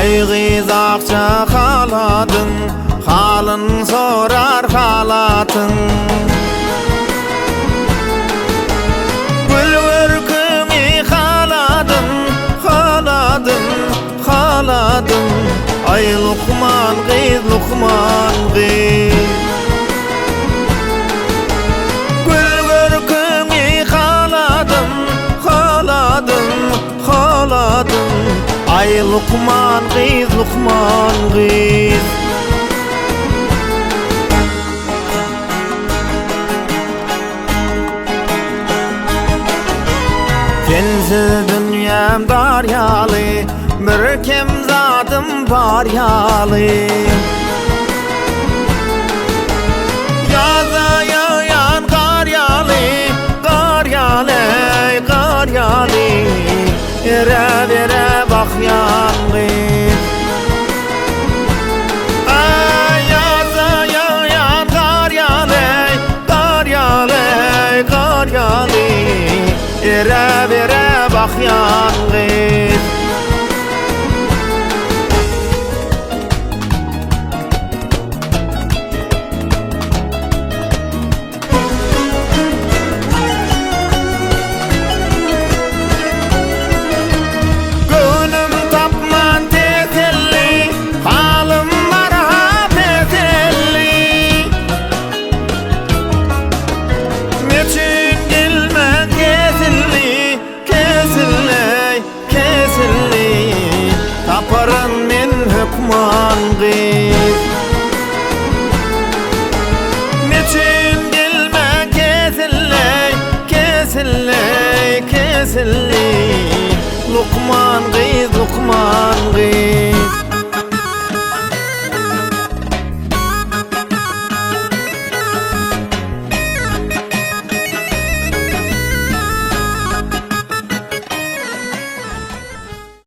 Aygiz akça haladın, halın sorar halatın. Gül görkümi haladın, haladın, haladın. Ay Lukman giz, Lukman giz. Gül görkümi haladın, haladın, haladın. Ay Lukman giz, Lukman giz. Sensiz dünyam daryalı, bir kim zadım baryalı. Yaza yağan kar yağlı, kar yağlı, kar yağlı. Ere vere bak yandı. Yaza yağan kar yağlı, kar yağlı, kar yağlı. Ere vere bak yandı. Taparın min hükman giz. Niçin gelme kesilley, kesilley, kesilley. Lukman giz, Lukman giz.